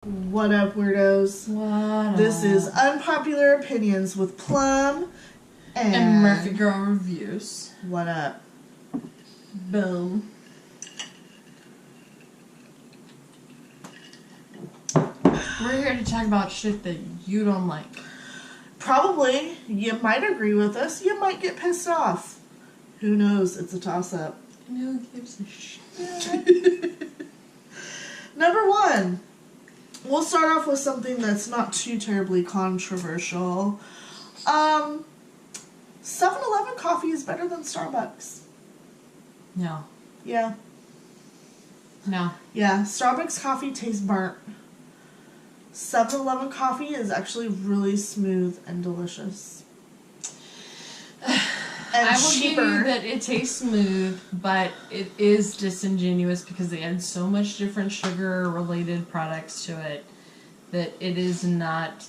What up, weirdos? What This is Unpopular Opinions with Plum and merfygirlreviews. What up? Boom. We're here to talk about shit that you don't like. Probably. You might agree with us. You might get pissed off. Who knows? It's a toss-up. And who gives a shit? Number one. We'll start off with something that's not too terribly controversial. 7-Eleven coffee is better than Starbucks. No. Yeah. No. Yeah, Starbucks coffee tastes burnt. 7-Eleven coffee is actually really smooth and delicious. And I will cheaper. give you that it tastes smooth, but it is disingenuous because they add so much different sugar-related products to it that it is not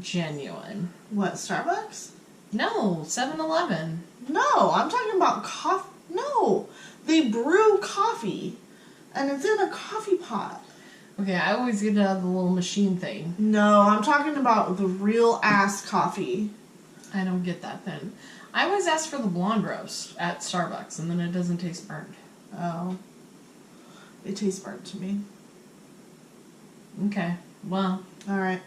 genuine. What, Starbucks? No, 7-Eleven. No, I'm talking about coffee. No, they brew coffee, and it's in a coffee pot. Okay, I always get it out of the little machine thing. No, I'm talking about the real-ass coffee. I don't get that then. I always ask for the blonde roast at Starbucks, and then it doesn't taste burnt. Oh. It tastes burnt to me. Okay, well. Alright.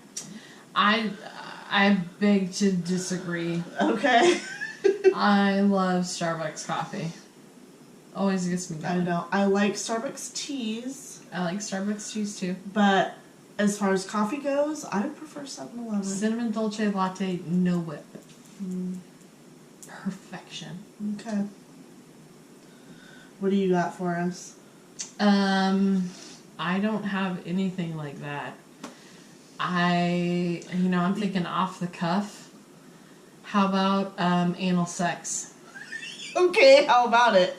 I beg to disagree. Okay. I love Starbucks coffee. Always gets me going. I know. I like Starbucks teas. I like Starbucks teas too. But as far as coffee goes, I would prefer 7-Eleven. Cinnamon dolce latte, no whip. Mm. Perfection. Okay. What do you got for us? I don't have anything like that. I'm thinking off the cuff. How about anal sex? Okay, how about it?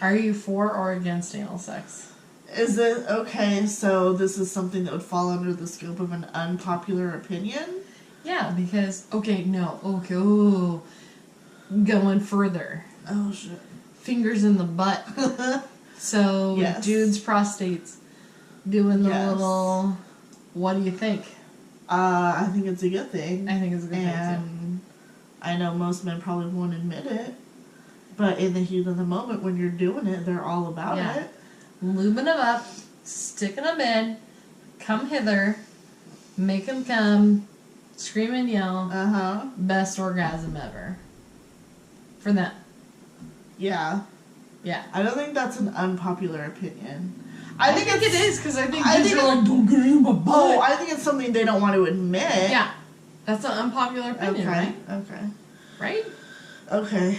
Are you for or against anal sex? Is it okay? So this is something that would fall under the scope of an unpopular opinion? Yeah, because ooh, going further. Oh shit. Fingers in the butt. So yes. Dude's prostates doing the little. What do you think? I think it's a good thing. I think it's a good thing too. I know most men probably won't admit it, but in the heat of the moment when you're doing it, they're all about it. Lubing them up, sticking them in, come hither, make them come, scream and yell. Best orgasm ever. For them. Yeah. Yeah. I don't think that's an unpopular opinion. I think it is, because I think dudes are like, don't get in my butt. Oh, I think it's something they don't want to admit. Yeah. That's an unpopular opinion, right? Okay. Right? Okay.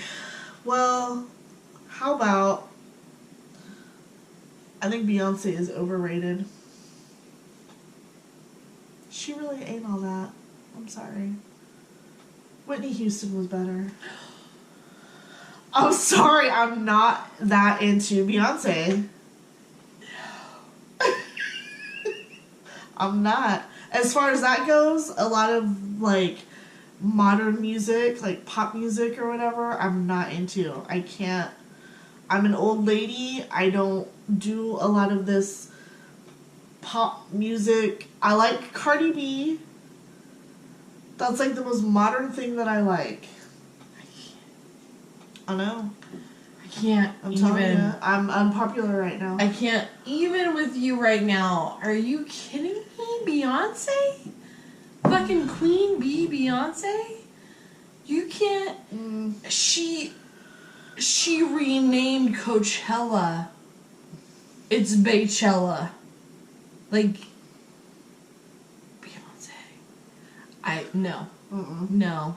Well, how about... I think Beyonce is overrated. She really ain't all that. I'm sorry. Whitney Houston was better. I'm sorry, I'm not that into Beyonce. I'm not. As far as that goes, a lot of, like, modern music, like pop music or whatever, I'm not into. I can't. I'm an old lady. I don't do a lot of this pop music. I like Cardi B. That's, like, the most modern thing that I like. I know. I can't I'm telling you, I'm unpopular right now. I can't even with you right now. Are you kidding me? Beyonce? Fucking Queen Bee Beyonce? You can't... She renamed Coachella. It's Baychella. Like... Beyonce. No. No.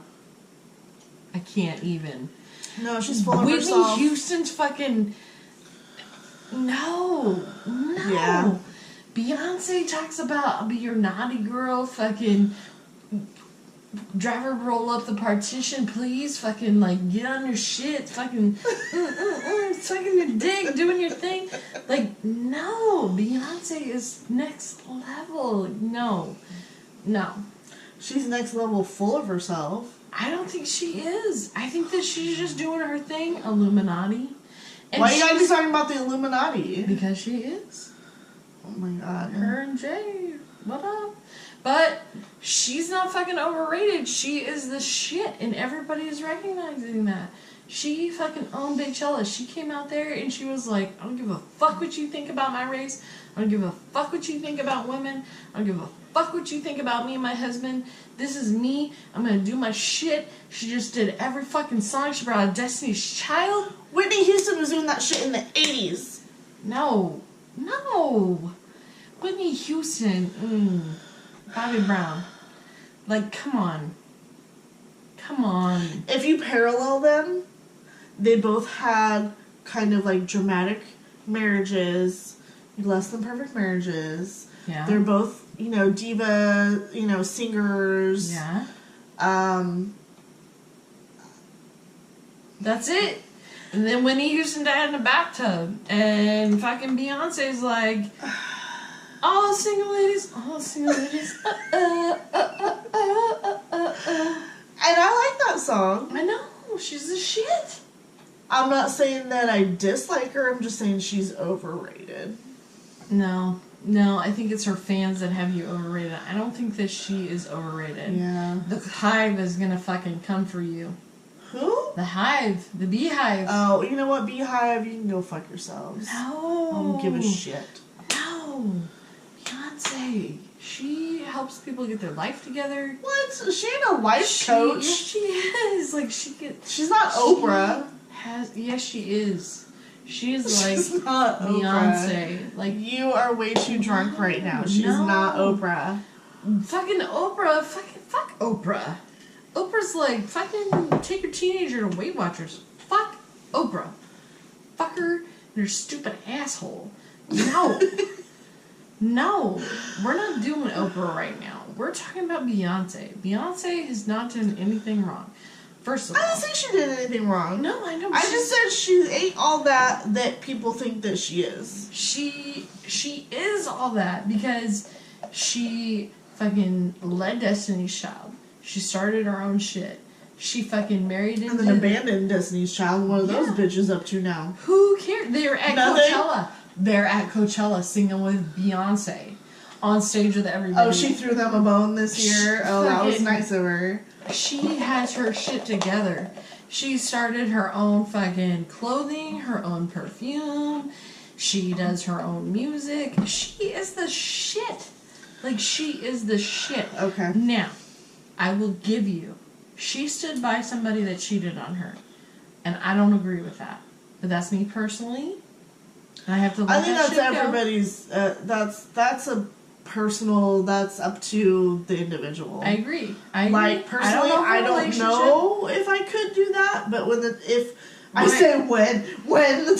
I can't even. No, she's full of Whitney herself. Houston's fucking... No. Yeah. Beyonce talks about, I'll be your naughty girl, fucking... Driver, roll up the partition, please. Fucking, like, get on your shit. Fucking... sucking your dick, doing your thing. Like, no. Beyonce is next level. No. No. She's next level full of herself. I don't think she is. I think that she's just doing her thing. Illuminati. And why you gotta be talking about the Illuminati? Because she is. Oh my god. Her and Jay, what up? But she's not fucking overrated. She is the shit, and everybody is recognizing that. She fucking owned Beychella. She came out there and she was like, I don't give a fuck what you think about my race. I don't give a fuck what you think about women. I don't give a fuck what you think about me and my husband. This is me. I'm gonna do my shit. She just did every fucking song. She brought out Destiny's Child. Whitney Houston was doing that shit in the 80s. No. Whitney Houston. Bobby Brown. Like, come on. If you parallel them, they both had kind of like dramatic marriages, less than perfect marriages. Yeah. They're both, diva, singers. Yeah. That's it. And then Whitney Houston died in a bathtub. And fucking Beyonce's like, all single ladies. And I like that song. I know. She's the shit. I'm not saying that I dislike her. I'm just saying she's overrated. No, I think it's her fans that have you overrated. I don't think that she is overrated. Yeah. The Hive is gonna fucking come for you. Who? The Hive. The Beehive. Oh, you know what, Beehive? You can go fuck yourselves. No. I don't give a shit. No. Beyonce. She helps people get their life together. What? She ain't a life coach. Yes, she is. Like, She's not Oprah. Yes, she is. She's like She's not Beyonce. Oprah. Like, you are way too drunk right now. She's not Oprah. Fucking Oprah. Fuck Oprah. Oprah's like, fucking take your teenager to Weight Watchers. Fuck Oprah. Fuck her and her stupid asshole. No. No. We're not doing Oprah right now. We're talking about Beyonce. Beyonce has not done anything wrong. First of all. I didn't say she did anything wrong. No, I know. I just said she ain't all that people think that she is. She is all that because she fucking led Destiny's Child. She started her own shit. She fucking married into... And then abandoned Destiny's Child. What are those bitches up to now? Who cares? They're at Coachella. They're at Coachella singing with Beyonce. On stage with everybody. Oh, she threw them a bone this year? That was nice of her. She has her shit together. She started her own fucking clothing, her own perfume. She does her own music. She is the shit. Like, she is the shit. Okay. Now, I will give you, she stood by somebody that cheated on her. And I don't agree with that. But that's me personally. I have to let I think that that's shit everybody's, that's a personal, that's up to the individual. I agree. Like, personally, I don't know if I could do that, but when the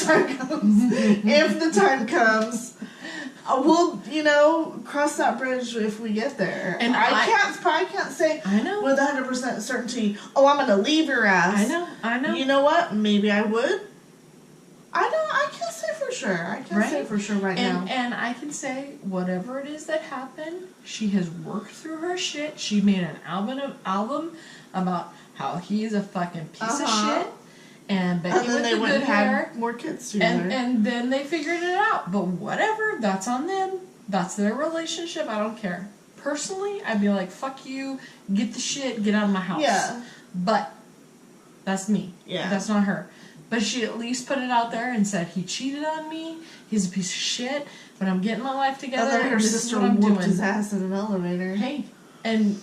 time comes, if the time comes, we'll, cross that bridge if we get there. And I can't say with 100% certainty, I'm going to leave your ass. I know. You know what? Maybe I would. I can't say for sure. I can't say for sure right now. And I can say whatever it is that happened, she has worked through her shit. She made an album about how he is a fucking piece of shit. And Becky with the good hair. Had more kids together. And then they figured it out. But whatever, that's on them. That's their relationship. I don't care. Personally, I'd be like, fuck you, get the shit, get out of my house. Yeah. But that's me. Yeah. That's not her. But she at least put it out there and said, he cheated on me, he's a piece of shit, but I'm getting my life together, and then her sister whooped his ass in an elevator. Hey, and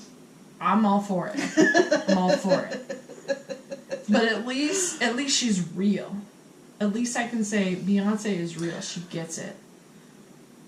I'm all for it. I'm all for it. But at least she's real. At least I can say Beyonce is real. She gets it.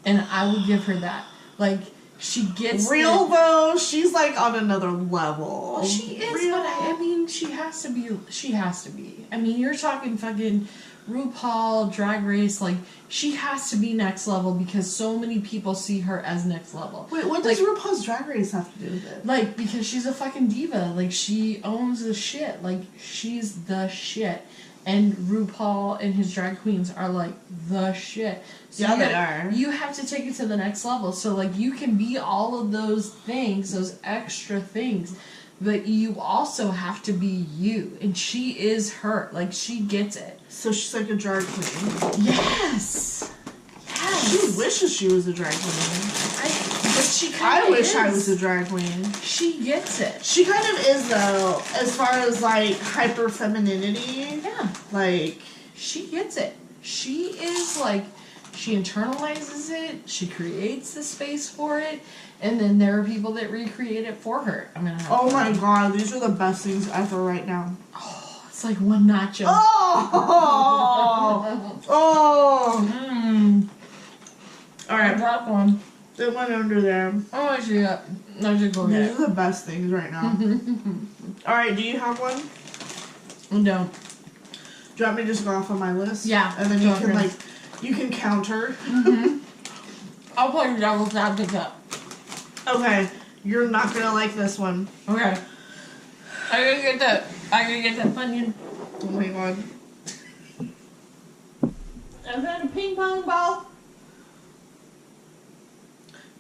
And I will give her that. Like, she gets real though. She's like on another level. Well, she is, real. But I mean, she has to be. She has to be. I mean, you're talking fucking RuPaul, Drag Race. Like, she has to be next level because so many people see her as next level. Wait, what does RuPaul's Drag Race have to do with it? Like, because she's a fucking diva. Like, she owns the shit. Like, she's the shit. And RuPaul and his drag queens are like the shit. So yeah, they are. You have to take it to the next level. So like you can be all of those things, those extra things, but you also have to be you. And she is her. Like she gets it. So she's like a drag queen. Yes. Yes. She wishes she was a drag queen. But she kind I of wish I was a drag queen. She gets it. She kind of is, though, as far as, like, hyper femininity. Yeah. Like, she gets it. She is, like, she internalizes it. She creates the space for it. And then there are people that recreate it for her. I mean, oh my god, these are the best things ever right now. Oh, it's like one nacho. Oh! Oh! Mmm. Alright. I dropped one. It went under there. Oh, I should go These get it. are the best things right now. Alright, do you have one? No. Do you want me to just go off on my list? Yeah. And then you can, like, you can counter. I'll play devil's advocate. Okay, you're not gonna like this one. Okay. I gotta get that onion. Oh my god. I've had a ping pong ball.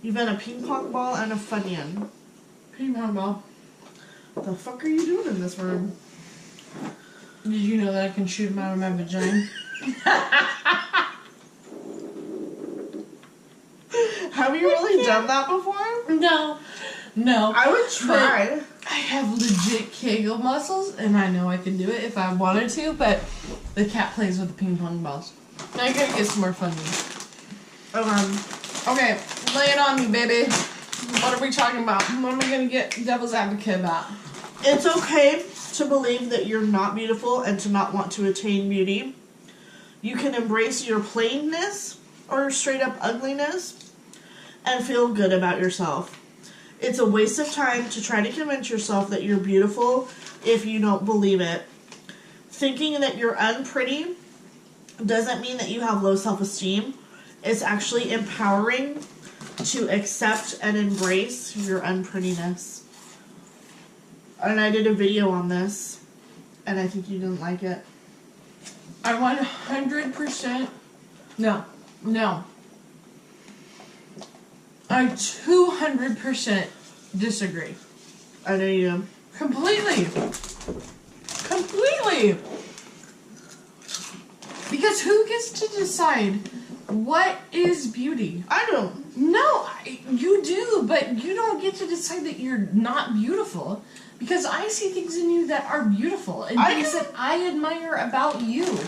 You've had a ping pong ball and a Funyun. Ping pong ball. What the fuck are you doing in this room? Did you know that I can shoot them out of my vagina? Have you really done that before? No. No. I would try. But I have legit Kegel muscles, and I know I can do it if I wanted to, but the cat plays with the ping pong balls. I gotta get some more fun. Okay, lay it on me, baby. What are we talking about? What am I gonna get devil's advocate about? It's okay to believe that you're not beautiful and to not want to attain beauty. You can embrace your plainness or straight up ugliness and feel good about yourself. It's a waste of time to try to convince yourself that you're beautiful if you don't believe it. Thinking that you're unpretty doesn't mean that you have low self-esteem. It's actually empowering to accept and embrace your unprettiness. And I did a video on this, and I think you didn't like it. I 100%. No. I 200% disagree. I know you do. Completely. Because who gets to decide what is beauty? I don't. No, you do, but you don't get to decide that you're not beautiful. Because I see things in you that are beautiful and things that I admire about you.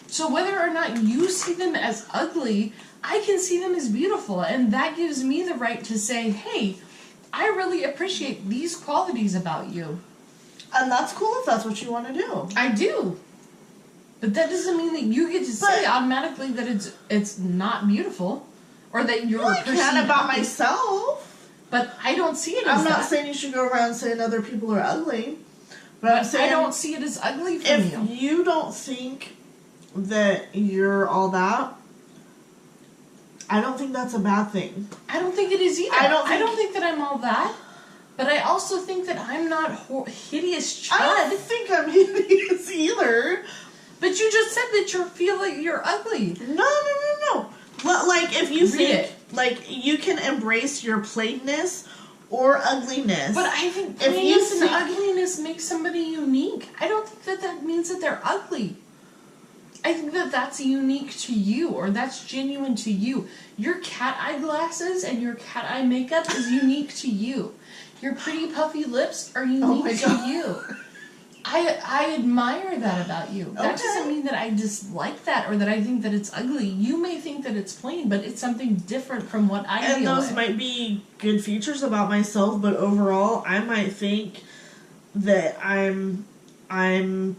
So whether or not you see them as ugly, I can see them as beautiful. And that gives me the right to say, hey, I really appreciate these qualities about you. And that's cool if that's what you want to do. I do. But that doesn't mean that you get to say automatically that it's not beautiful. Or that you're I can about myself. But I don't see it as I'm not saying you should go around saying other people are ugly. But I'm saying I don't see it as ugly from you. If you don't think that you're all that, I don't think that's a bad thing. I don't think it is either. I don't think that I'm all that. But I also think that I'm not hideous chud. I don't think I'm hideous either. But you just said that you feel like you're ugly. No. Well, like, if you think, like, you can embrace your plainness or ugliness. But I think plainness and ugliness makes somebody unique. I don't think that means that they're ugly. I think that that's unique to you, or that's genuine to you. Your cat eye glasses and your cat eye makeup is unique to you. Your pretty puffy lips are unique to you. I admire that about you. That doesn't mean that I dislike that or that I think that it's ugly. You may think that it's plain, but it's something different from what I deal with. And those might be good features about myself, but overall, I might think that I'm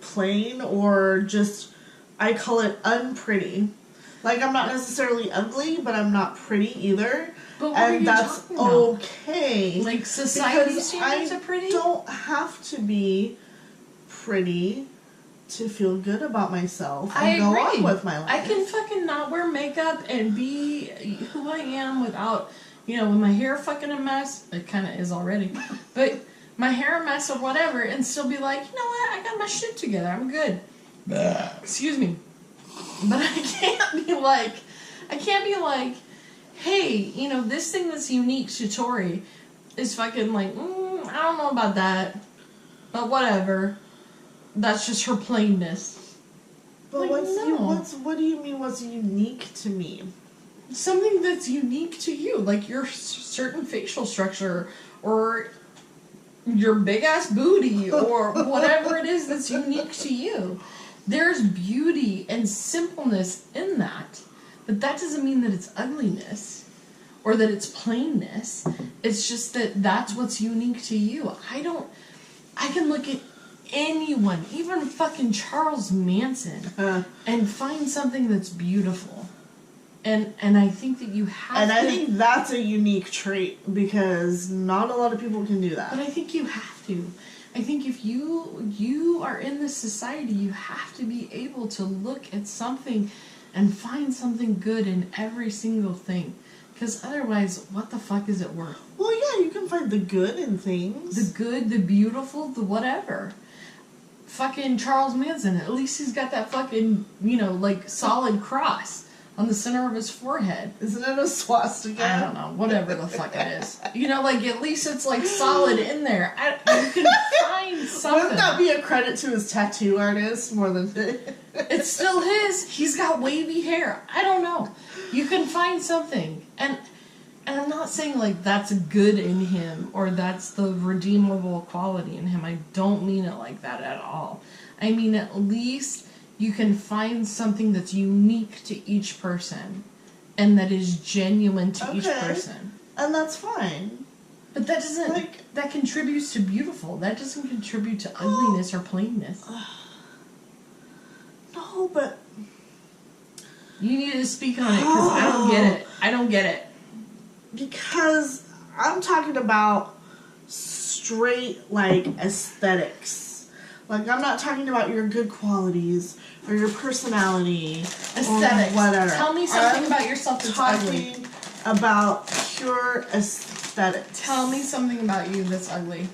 plain or just, I call it unpretty. Like, I'm not necessarily ugly, but I'm not pretty either. But what are you talking about? Okay. Like society standards are pretty? I don't have to be pretty to feel good about myself and go on with my life. I can fucking not wear makeup and be who I am without, with my hair fucking a mess. It kind of is already. But my hair a mess or whatever, and still be like, you know what? I got my shit together. I'm good. Excuse me. But I can't be like, hey, this thing that's unique to Tori is fucking like, I don't know about that. But whatever. That's just her plainness. But like, what do you mean what's unique to me? something that's unique to you, like your certain facial structure, or your big ass booty, or whatever it is that's unique to you. There's beauty and simpleness in that, but that doesn't mean that it's ugliness or that it's plainness. It's just that that's what's unique to you. I can look at anyone, even fucking Charles Manson, and find something that's beautiful. And I think that you have and to... I think that's a unique trait, because not a lot of people can do that. But I think you have to. I think if you are in this society, you have to be able to look at something and find something good in every single thing. Because otherwise, what the fuck is it worth? Well, yeah, you can find the good in things. The good, the beautiful, the whatever. Fucking Charles Manson, at least he's got that fucking, like, solid cross on the center of his forehead. Isn't it a swastika? I don't know, whatever the fuck it is. Like, at least it's, like, solid in there. You can find something. Wouldn't that be a credit to his tattoo artist more than... It's still his. He's got wavy hair. I don't know. You can find something. And I'm not saying, like, that's good in him, or that's the redeemable quality in him. I don't mean it like that at all. I mean, at least you can find something that's unique to each person and that is genuine to each person. And that's fine. But that doesn't, that contributes to beautiful. That doesn't contribute to ugliness or plainness. No, but... You need to speak on it, because I don't get it. I don't get it. Because I'm talking about straight, like, aesthetics. Like, I'm not talking about your good qualities or your personality. Aesthetics. Or whatever. Tell me something about yourself that's ugly. Talking about pure aesthetics. Tell me something about you that's ugly.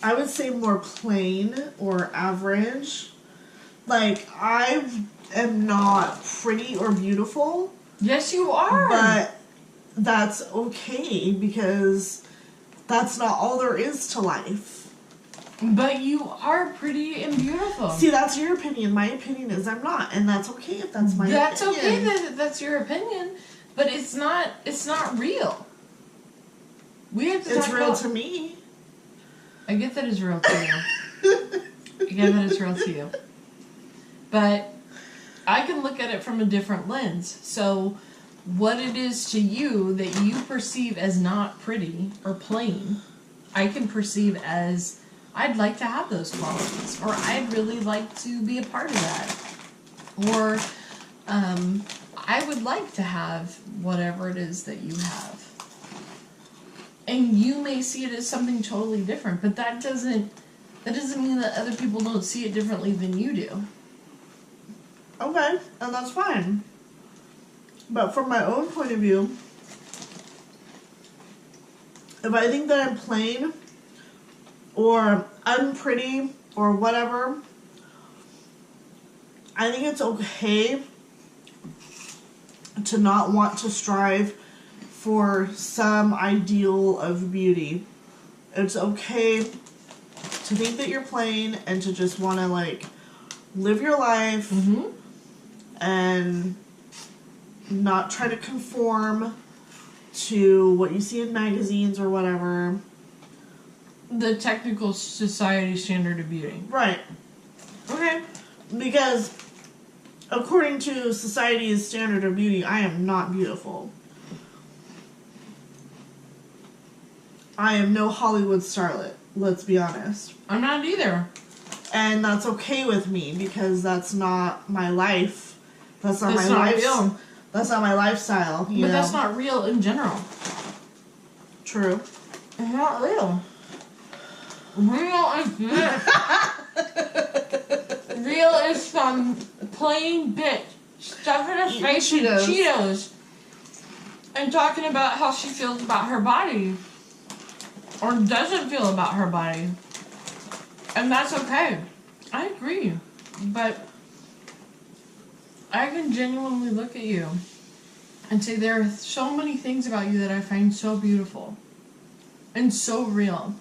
I would say more plain or average. Like, I am not pretty or beautiful. Yes, you are. But that's okay, because that's not all there is to life. But you are pretty and beautiful. See, that's your opinion. My opinion is I'm not, and that's okay if that's my opinion. That's okay that that's your opinion, but it's not real. We have to It's talk real about... to me. I get that it's real to you. I get that it's real to you. But I can look at it from a different lens. So what it is to you that you perceive as not pretty or plain, I can perceive as, I'd like to have those qualities, or I'd really like to be a part of that, or I would like to have whatever it is that you have. And you may see it as something totally different, but that doesn't mean that other people don't see it differently than you do. Okay, and that's fine. But from my own point of view, if I think that I'm plain or unpretty or whatever, I think it's okay to not want to strive for some ideal of beauty. It's okay to think that you're plain and to just want to, like, live your life and not try to conform to what you see in magazines or whatever. The technical society standard of beauty. Right. Okay. Because according to society's standard of beauty, I am not beautiful. I am no Hollywood starlet, let's be honest. I'm not either. And that's okay with me, because that's not my life. That's not That's my not life. real. That's not my lifestyle. You know? That's not real in general. True. It's not real. Real is this. Real is some plain bitch stuffing her face with Cheetos and talking about how she feels about her body or doesn't feel about her body. And that's okay. I agree. But I can genuinely look at you and say there are so many things about you that I find so beautiful and so real.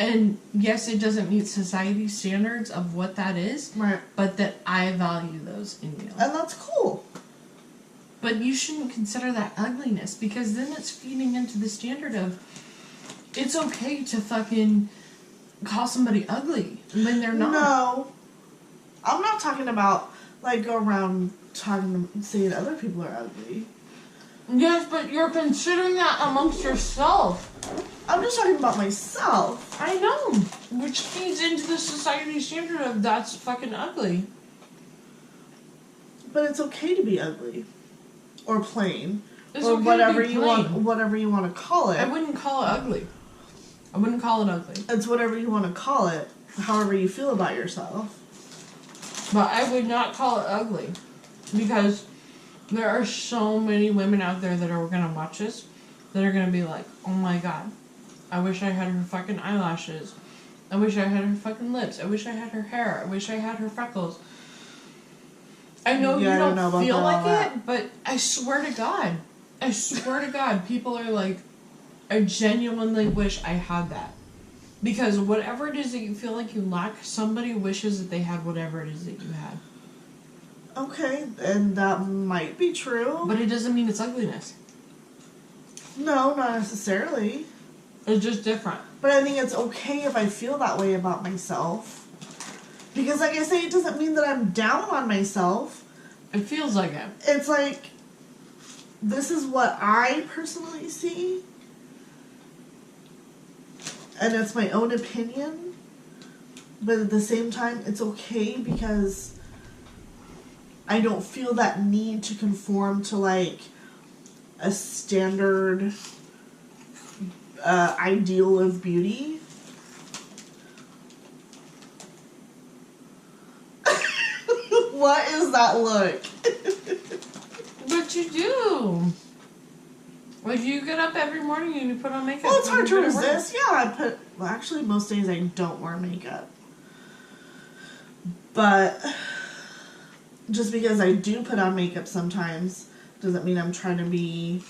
And yes, it doesn't meet society's standards of what that is. Right. But that I value those in you. And that's cool. But you shouldn't consider that ugliness, because then it's feeding into the standard of it's okay to fucking call somebody ugly when they're not. No. I'm not talking about, like, go around saying other people are ugly. Yes, but you're considering that amongst yourself. I'm just talking about myself. I know. Which feeds into the society standard of that's fucking ugly. But it's okay to be ugly. Or plain. It's or okay whatever to be you plain. want whatever you want to call it. I wouldn't call it ugly. I wouldn't call it ugly. It's whatever you want to call it. However you feel about yourself. But I would not call it ugly. Because there are so many women out there that are going to watch this that are going to be like, oh my god, I wish I had her fucking eyelashes. I wish I had her fucking lips. I wish I had her hair. I wish I had her freckles. I know you don't feel like it, but I swear to God, people are like, I genuinely wish I had that. Because whatever it is that you feel like you lack, somebody wishes that they had whatever it is that you had. Okay, and that might be true. But it doesn't mean it's ugliness. No, not necessarily. It's just different. But I think it's okay if I feel that way about myself. Because, like I say, it doesn't mean that I'm down on myself. It feels like it. It's like, this is what I personally see. And it's my own opinion. But at the same time, it's okay because I don't feel that need to conform to, like, a standard ideal of beauty. What is that look? But you do. Like, you get up every morning and you put on makeup. Well, it's hard to resist. Yeah, actually, most days I don't wear makeup. But just because I do put on makeup sometimes doesn't mean I'm trying to be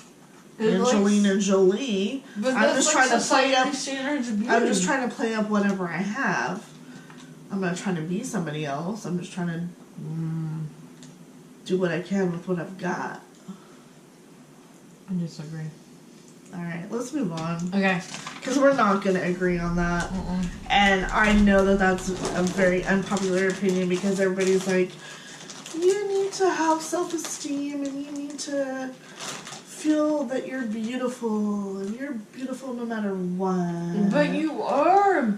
Angelina Jolie. But I'm just trying to play up. I'm just trying to play up whatever I have. I'm not trying to be somebody else. I'm just trying to do what I can with what I've got. I disagree. Alright, let's move on. Okay. Because we're not going to agree on that. And I know that that's a very unpopular opinion because everybody's like, you need to have self-esteem and you need to feel that you're beautiful and you're beautiful no matter what. But you are.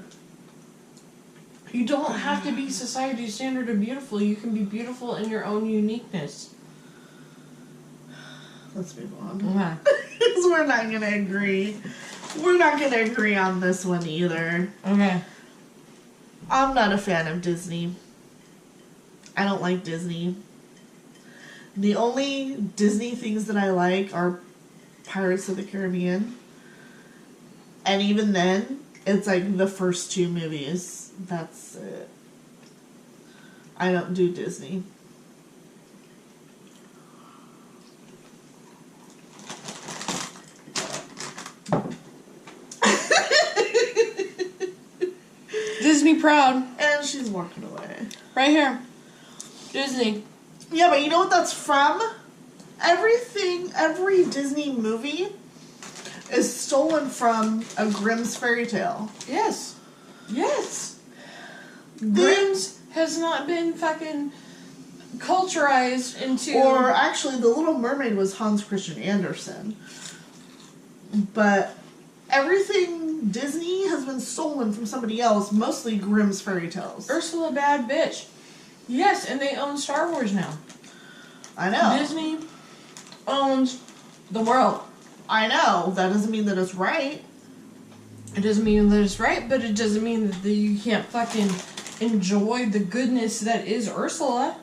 You don't have to be society's standard of beautiful. You can be beautiful in your own uniqueness. Let's move on. Okay. Because we're not going to agree. We're not going to agree on this one either. Okay. I'm not a fan of Disney. I don't like Disney. The only Disney things that I like are Pirates of the Caribbean. And even then, it's like the first two movies. That's it. I don't do Disney. Disney proud. And she's walking away. Right here. Disney. Yeah, but you know what that's from? Every Disney movie is stolen from a Grimm's fairy tale. Yes. Yes. Grimm's has not been fucking culturized into... Or actually, The Little Mermaid was Hans Christian Andersen. But everything Disney has been stolen from somebody else, mostly Grimm's fairy tales. Ursula bad bitch. Yes, and they own Star Wars now. I know. Disney owns the world. I know. That doesn't mean that it's right. It doesn't mean that it's right, but it doesn't mean that you can't fucking enjoy the goodness that is Ursula.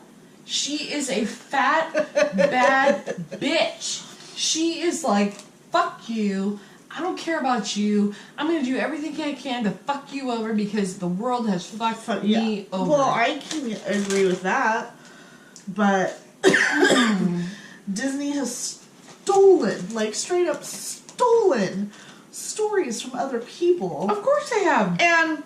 She is a fat, bad bitch. She is like, fuck you. I don't care about you. I'm going to do everything I can to fuck you over because the world has fucked me over. Well, I can agree with that. But Disney has stolen, like straight up stolen stories from other people. Of course they have. And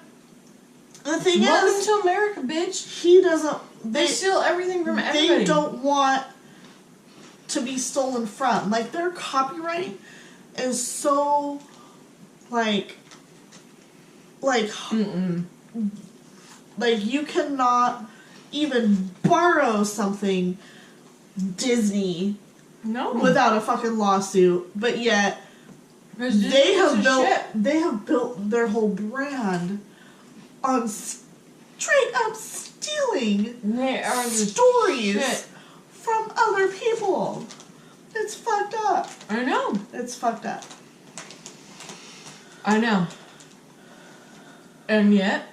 the thing Welcome is, to America, bitch. he doesn't. They steal everything from everybody. They don't want to be stolen from. Like, their copyright is so, like, Mm-mm. like, you cannot even borrow something Disney No. without a fucking lawsuit, but yet they have built their whole brand on straight up stealing stories from other people. It's fucked up. I know. It's fucked up. I know. And yet,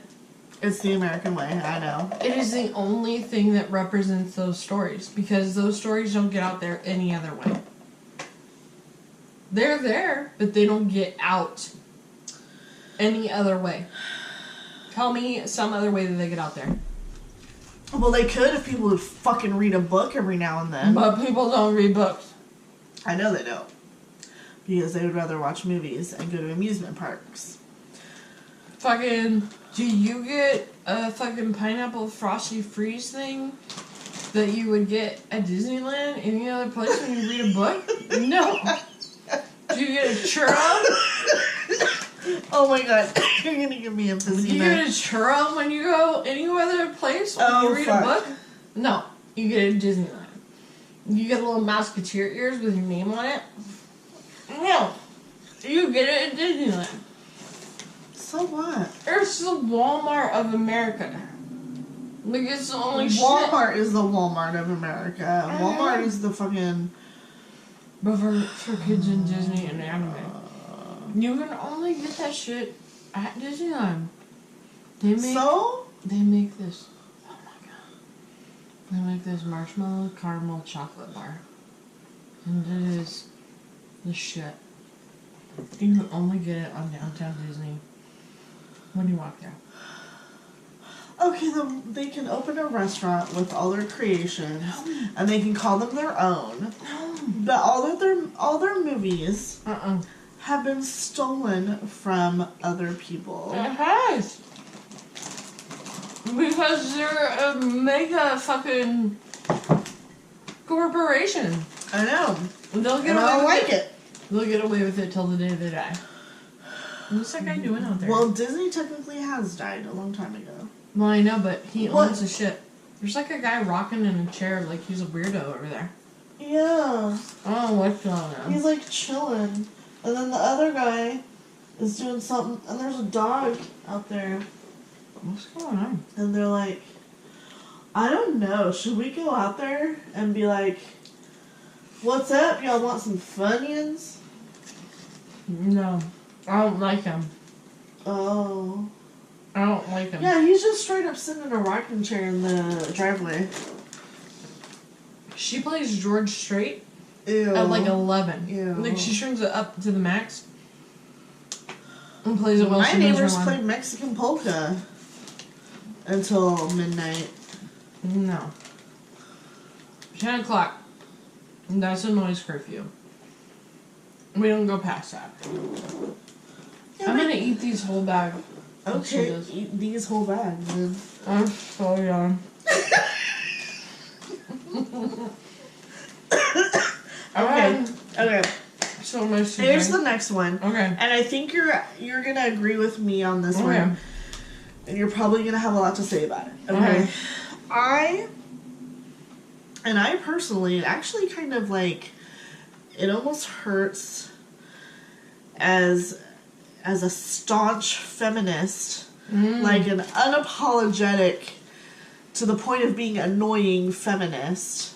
It's the American way, I know. it is the only thing that represents those stories, because those stories don't get out there any other way. They're there, but they don't get out any other way. Tell me some other way that they get out there. Well, they could if people would fucking read a book every now and then. But people don't read books. I know they don't. Because they would rather watch movies and go to amusement parks. Fucking, do you get a fucking pineapple frosty freeze thing that you would get at Disneyland any other place when you read a book? No. Do you get a churro? Oh my god, you're gonna give me emphysema. Do you get a churro when you go any other place when you read a book? No. You get it at Disneyland. You get little Musketeer ears with your name on it? No. You get it at Disneyland. So what? It's the Walmart of America. Like, it's the only Walmart is the Walmart of America. Walmart is the fucking... But for kids in Disney and anime. You can only get that shit at Disneyland. They make this. Oh my god. They make this marshmallow caramel chocolate bar. And it is the shit. You can only get it on Downtown Disney when you walk there. Okay, they can open a restaurant with all their creations, and they can call them their own. But all their movies have been stolen from other people. It has. Because they're a mega fucking corporation. I know. They'll get And away I don't with like it. They'll get away with it till the day they die. What's that guy doing out there? Well, Disney technically has died a long time ago. Well, I know, but he owns the shit. There's like a guy rocking in a chair like he's a weirdo over there. Yeah. I don't know what's going on. He's like chilling. And then the other guy is doing something, and there's a dog out there. What's going on? And they're like, I don't know, should we go out there and be like, what's up? Y'all want some Funyuns? No. I don't like him. Oh. I don't like him. Yeah, he's just straight up sitting in a rocking chair in the driveway. She plays George Strait Ew. at like 11. Ew. Like, she turns it up to the max and plays it while My she knows her neighbors line. played Mexican polka until midnight. No. 10 o'clock. And that's a noise curfew. We don't go past that. Yeah, I'm gonna eat these whole bag. Okay, eat these whole bags, then. I'm so young. Okay. So much to Here's drink. the next one. Okay. And I think you're gonna agree with me on this one. And you're probably gonna have a lot to say about it. Okay. I personally, it actually kind of like, it almost hurts as a staunch feminist, like an unapologetic, to the point of being annoying feminist.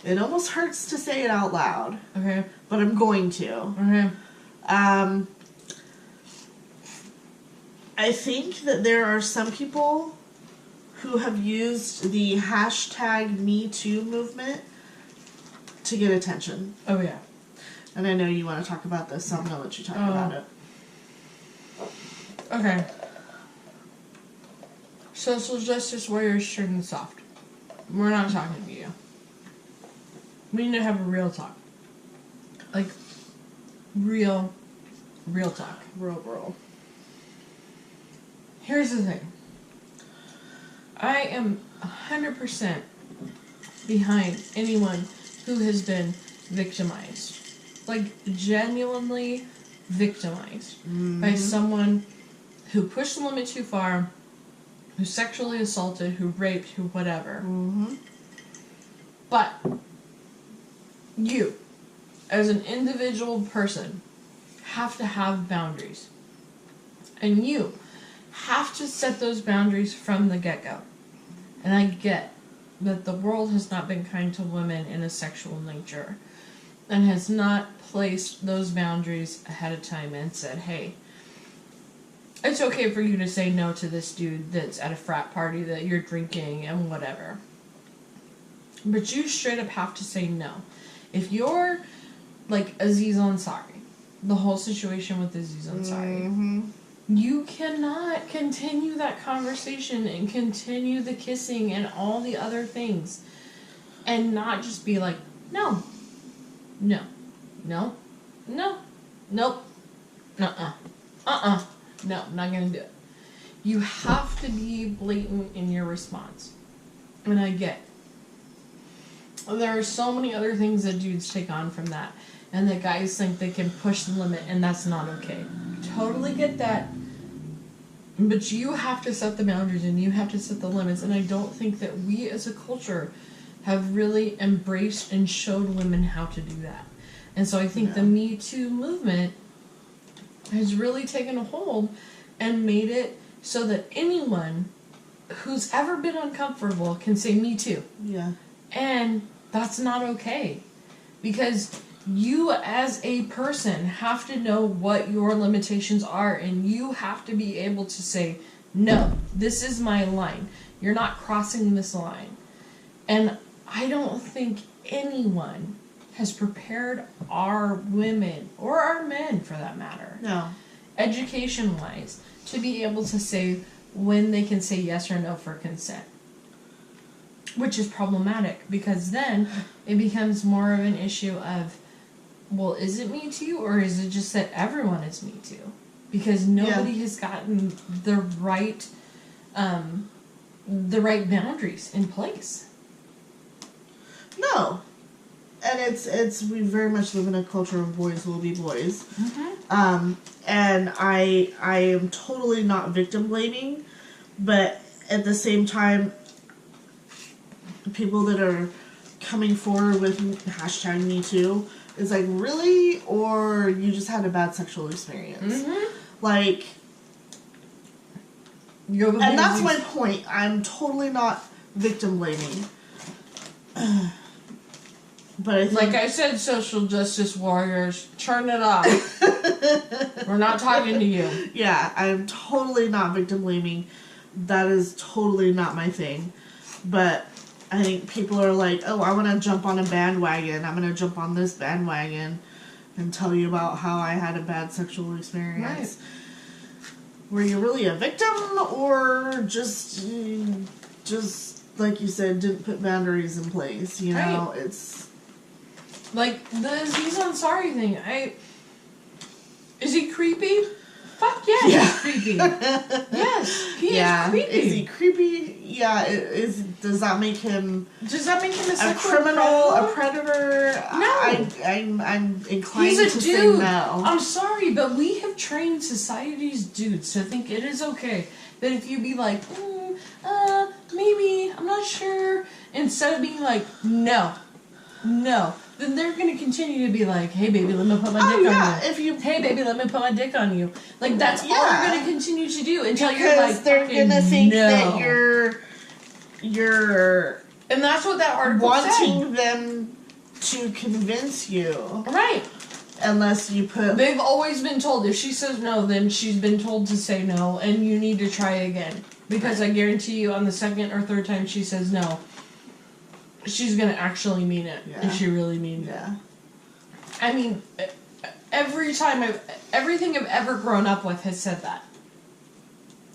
It almost hurts to say it out loud. Okay. But I'm going to. Okay. I think that there are some people who have used the hashtag #MeToo movement to get attention. Oh, yeah. And I know you want to talk about this, so I'm going to let you talk about it. Okay. Social justice warriors turn soft. We're not talking to you. We need to have a real talk. Like, real Real talk. Real. Here's the thing. I am 100% behind anyone who has been victimized. Like, genuinely victimized by someone who pushed the limit too far, who sexually assaulted, who raped, who whatever. But you, as an individual person, have to have boundaries. And you have to set those boundaries from the get-go. And I get that the world has not been kind to women in a sexual nature and has not placed those boundaries ahead of time and said, hey, it's okay for you to say no to this dude that's at a frat party that you're drinking and whatever. But you straight up have to say no. If you're like Aziz Ansari, the whole situation with Aziz Ansari, you cannot continue that conversation and continue the kissing and all the other things and not just be like, no, no, no, no, nope, no, I'm not gonna do it. You have to be blatant in your response. And I get there are so many other things that dudes take on from that, and that guys think they can push the limit, and that's not okay. Totally get that. But you have to set the boundaries, and you have to set the limits, and I don't think that we as a culture have really embraced and showed women how to do that. And so I think the Me Too movement has really taken a hold and made it so that anyone who's ever been uncomfortable can say me too. Yeah. And that's not okay. Because you as a person have to know what your limitations are, and you have to be able to say, no, this is my line. You're not crossing this line. And I don't think anyone has prepared our women, or our men for that matter, education-wise, to be able to say when they can say yes or no for consent. Which is problematic, because then it becomes more of an issue of, well, is it Me Too, or is it just that everyone is Me Too? Because nobody has gotten the right boundaries in place. No. And it's we very much live in a culture of boys will be boys. And I am totally not victim blaming, but at the same time, people that are coming forward with hashtag Me Too, it's like, really? Or you just had a bad sexual experience? Like, and that's my point. I'm totally not victim blaming. But I think, like I said, social justice warriors, turn it off. We're not talking to you. Yeah, I'm totally not victim blaming. That is totally not my thing. But I think people are like, oh, I want to jump on a bandwagon. I'm going to jump on this bandwagon and tell you about how I had a bad sexual experience. Right. Were you really a victim, or just like you said, didn't put boundaries in place? You know, it's like the Aziz Ansari thing. Is he creepy? Fuck yeah, he's creepy. Yes, he is creepy. Is he creepy? Yeah. Does that make him? Does that make him a criminal, a predator? No. I'm inclined to say no. I'm sorry, but we have trained society's dudes to think it is okay that if you be like, maybe, I'm not sure, instead of being like, no, then they're going to continue to be like, hey, baby, let me put my dick on you. Hey, baby, let me put my dick on you. Like, that's all they're going to continue to do until you're like, they're going to think that you're... And that's what that article wanting them to convince you. Right. Unless you put... They've always been told, if she says no, then she's been told to say no, and you need to try again. Because I guarantee you, on the second or third time she says no, she's gonna actually mean it, and she really means it. I mean, everything I've ever grown up with has said that.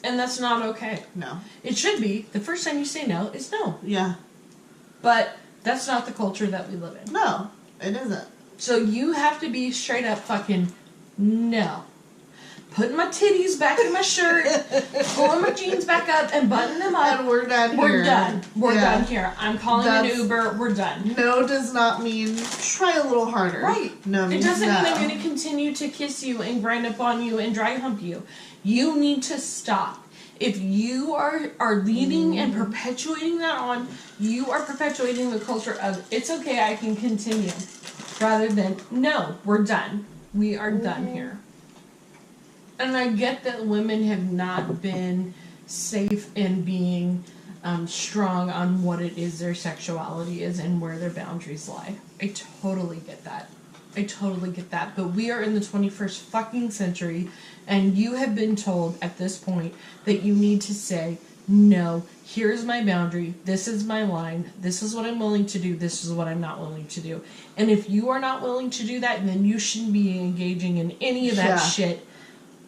And that's not okay. No. It should be. The first time you say no is no. Yeah. But that's not the culture that we live in. No, it isn't. So you have to be straight up fucking no. putting my titties back in my shirt, pulling my jeans back up, and buttoning them up. And we're done here. We're done. We're done here. I'm calling an Uber. We're done. No does not mean try a little harder. Right. No means it doesn't no. mean I'm going to continue to kiss you and grind up on you and dry hump you. You need to stop. If you are leading and perpetuating that on, you are perpetuating the culture of, it's okay, I can continue. Rather than, no, we're done. We are done here. And I get that women have not been safe in being strong on what it is their sexuality is and where their boundaries lie. I totally get that. But we are in the 21st fucking century, and you have been told at this point that you need to say, no, here's my boundary, this is my line, this is what I'm willing to do, this is what I'm not willing to do. And if you are not willing to do that, then you shouldn't be engaging in any of that shit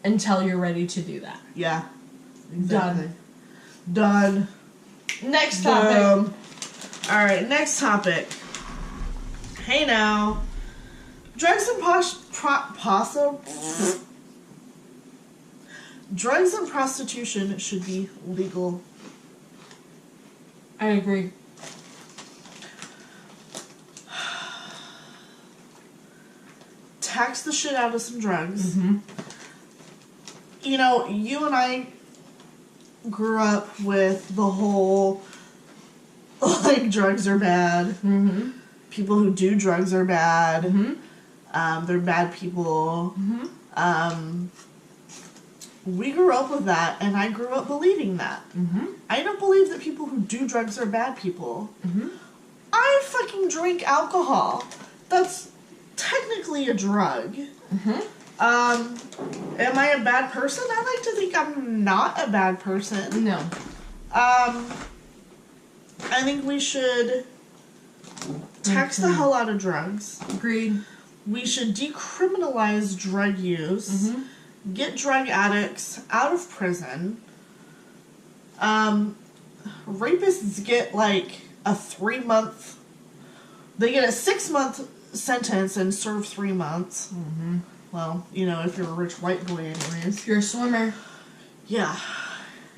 until you're ready to do that. Yeah. Exactly. Done. Next topic. Alright, next topic. Hey now. Drugs and drugs and prostitution should be legal. I agree. Tax the shit out of some drugs. Mm-hmm. You know, you and I grew up with the whole, like, drugs are bad. Mm-hmm. People who do drugs are bad. Mm-hmm. They're bad people. Mm-hmm. We grew up with that, and I grew up believing that. Mm-hmm. I don't believe that people who do drugs are bad people. Mm-hmm. I fucking drink alcohol. That's technically a drug. Mm-hmm. Am I a bad person? I like to think I'm not a bad person. No. I think we should tax the hell out of drugs. Agreed. We should decriminalize drug use. Mm-hmm. Get drug addicts out of prison. Rapists get like a 3-month. They get a 6-month sentence and serve 3 months. Mm-hmm. Well, you know, if you're a rich white boy, anyways. If you're a swimmer. Yeah,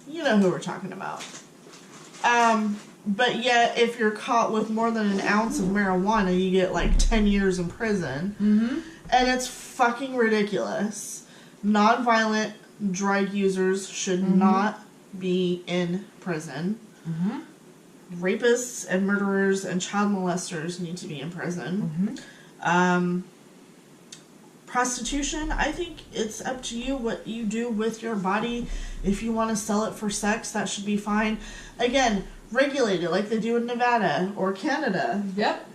you know who we're talking about. But yet, if you're caught with more than an ounce of marijuana, you get like 10 years in prison. Mm-hmm. And it's fucking ridiculous. Non-violent drug users should not be in prison. Mm-hmm. Rapists and murderers and child molesters need to be in prison. Mm-hmm. Prostitution, I think it's up to you what you do with your body. If you want to sell it for sex, that should be fine. Again, regulate it like they do in Nevada or Canada. Yep.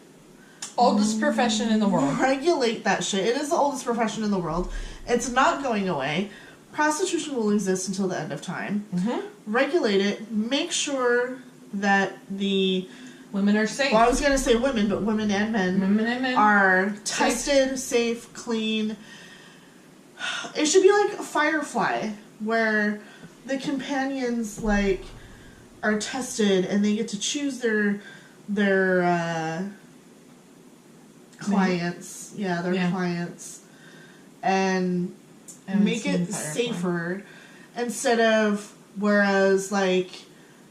Oldest profession in the world. Regulate that shit. It is the oldest profession in the world. It's not going away. Prostitution will exist until the end of time. Mm-hmm. Regulate it. Make sure that the... Women are safe. Well, I was going to say women, but women and men are tested, safe, clean. It should be like a Firefly, where the companions, like, are tested and they get to choose their clients. Yeah, their clients. And make it safer. Instead of, whereas, like,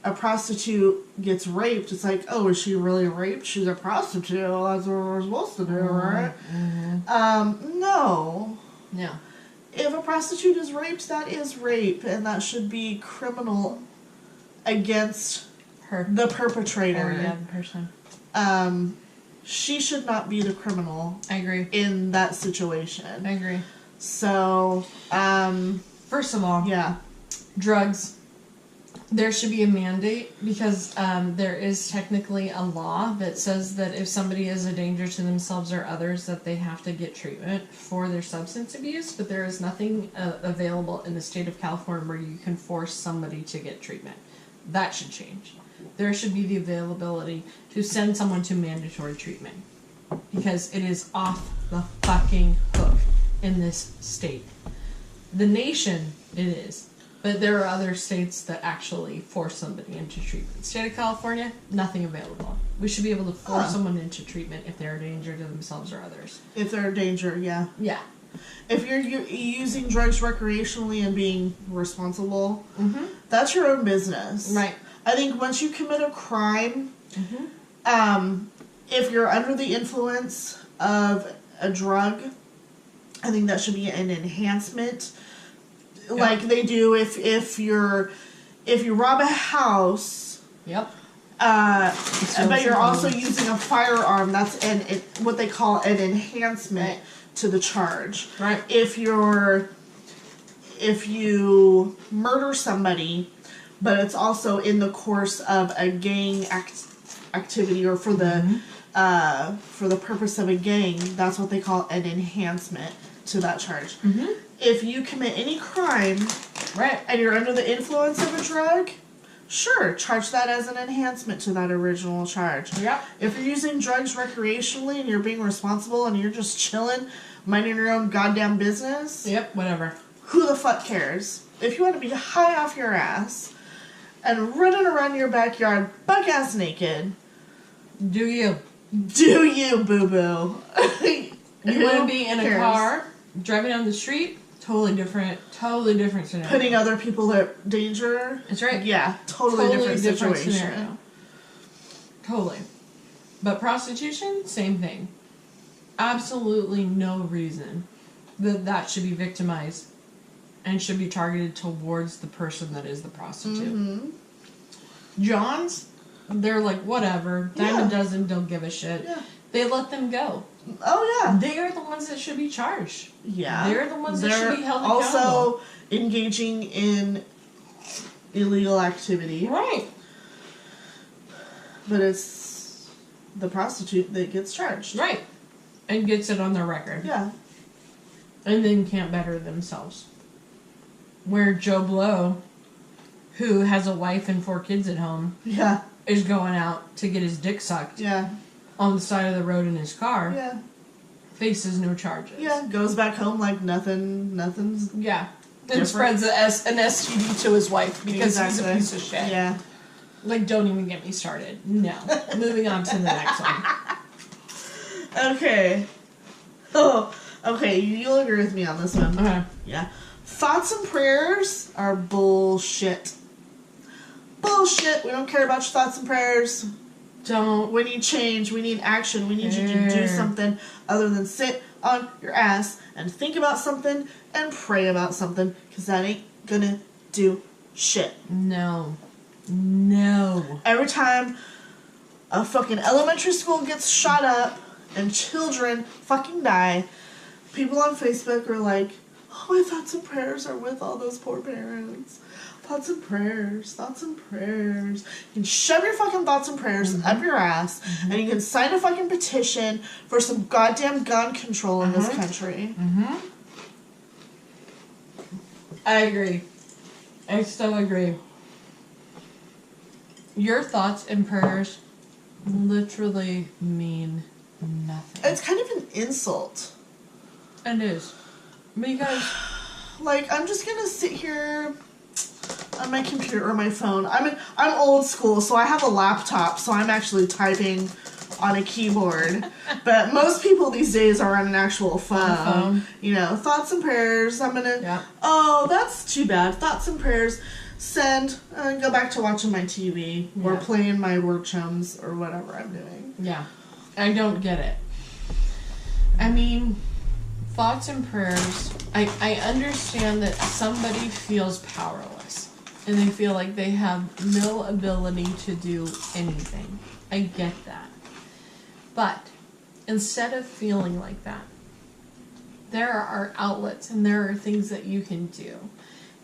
a prostitute gets raped, it's like, oh, is she really raped? She's a prostitute. That's what we're supposed to do, right? Mm-hmm. No. No. If a prostitute is raped, that is rape, and that should be criminal against Her. the perpetrator. Or, yeah, the person. She should not be the criminal. I agree. In that situation. I agree. So, first of all, yeah. Drugs. There should be a mandate because there is technically a law that says that if somebody is a danger to themselves or others, that they have to get treatment for their substance abuse, but there is nothing available in the state of California where you can force somebody to get treatment. That should change. There should be the availability to send someone to mandatory treatment because it is off the fucking hook in this state. The nation, it is. But there are other states that actually force somebody into treatment. State of California, nothing available. We should be able to force someone into treatment if they're a danger to themselves or others. If they're a danger, yeah. Yeah. If you're using drugs recreationally and being responsible, that's your own business. Right. I think once you commit a crime, if you're under the influence of a drug, I think that should be an enhancement, like they do if you rob a house. Yep. But you're also using a firearm. That's what they call an enhancement to the charge. Right. If you murder somebody, but it's also in the course of a gang activity or for the purpose of a gang, that's what they call an enhancement to that charge. If you commit any crime, and you're under the influence of a drug, sure, charge that as an enhancement to that original charge. Yep. If you're using drugs recreationally and you're being responsible and you're just chilling, minding your own goddamn business. Yep, whatever. Who the fuck cares? If you want to be high off your ass and running around your backyard buck-ass naked. Do you? Do you, boo-boo? You want to be in a car, driving down the street? Totally different scenario. Putting other people at danger? That's right. Yeah, totally different situation. Scenario. Totally. But prostitution, same thing. Absolutely no reason that should be victimized and should be targeted towards the person that is the prostitute. Johns, they're like, whatever, dime a dozen, don't give a shit. Yeah. They let them go. Oh, yeah. They are the ones that should be charged. Yeah. They're the ones that should be held accountable. Also engaging in illegal activity. Right. But it's the prostitute that gets charged. Right. And gets it on their record. Yeah. And then can't better themselves. Where Joe Blow, who has a wife and 4 kids at home, is going out to get his dick sucked on the side of the road in his car, faces no charges. Yeah, goes back home like nothing's and spreads an STD to his wife because he's a piece of shit. Yeah. Like, don't even get me started. No. Moving on to the next one. Okay. Oh, okay, you'll agree with me on this one. Okay. Yeah. Thoughts and prayers are bullshit. Bullshit. We don't care about your thoughts and prayers. Don't. We need change. We need action. We need you to do something other than sit on your ass and think about something and pray about something, because that ain't gonna do shit. No. Every time a fucking elementary school gets shot up and children fucking die, people on Facebook are like, oh, my thoughts and prayers are with all those poor parents. Thoughts and prayers. You can shove your fucking thoughts and prayers up your ass, and you can sign a fucking petition for some goddamn gun control in this country. I agree. I so agree. Your thoughts and prayers literally mean nothing. It's kind of an insult. It is. Because, like, I'm just gonna sit here on my computer or my phone. I'm old school, so I have a laptop, so I'm actually typing on a keyboard. But most people these days are on an actual phone. You know, thoughts and prayers. I'm gonna. Oh, that's too bad. Thoughts and prayers. Send. Go back to watching my TV or playing my work chums or whatever I'm doing. Yeah, I don't get it. I mean, thoughts and prayers. I understand that somebody feels powerless and they feel like they have no ability to do anything. I get that. But instead of feeling like that, there are outlets and there are things that you can do.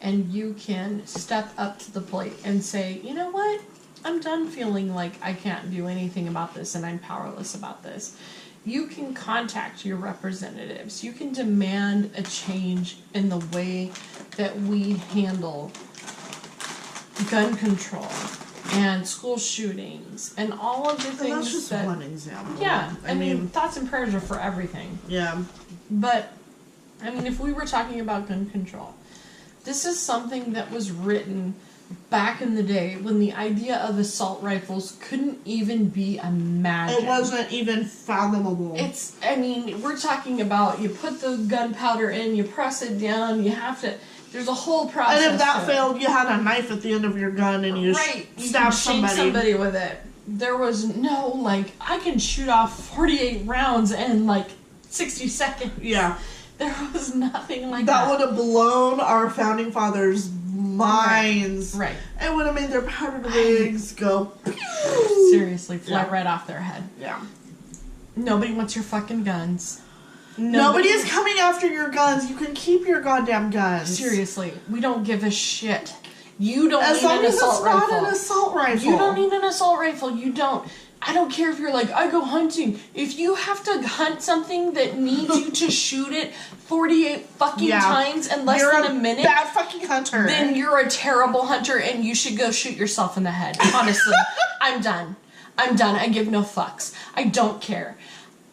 And you can step up to the plate and say, you know what? I'm done feeling like I can't do anything about this and I'm powerless about this. You can contact your representatives. You can demand a change in the way that we handle gun control and school shootings and all of the things. That's just one example. Yeah, I mean, thoughts and prayers are for everything. Yeah. But, I mean, if we were talking about gun control, this is something that was written back in the day when the idea of assault rifles couldn't even be imagined. It wasn't even fathomable. We're talking about you put the gunpowder in, you press it down, you have to, there's a whole process. And if that failed, you had a knife at the end of your gun and you stab somebody with it. There was no, like, I can shoot off 48 rounds in, like, 60 seconds. Yeah. There was nothing like that. That would have blown our founding fathers' minds. Right. It would have made their powdered wigs go pew! Seriously, fly right off their head. Yeah. Nobody wants your fucking guns. Nobody is coming after your guns. You can keep your goddamn guns. Seriously, we don't give a shit. You don't need an assault rifle. As long as it's not an assault rifle. You don't need an assault rifle. You don't. I don't care if you're like, I go hunting. If you have to hunt something that needs you to shoot it 48 fucking times in less than a minute. You're a bad fucking hunter. Then you're a terrible hunter and you should go shoot yourself in the head. Honestly, I'm done. I give no fucks. I don't care.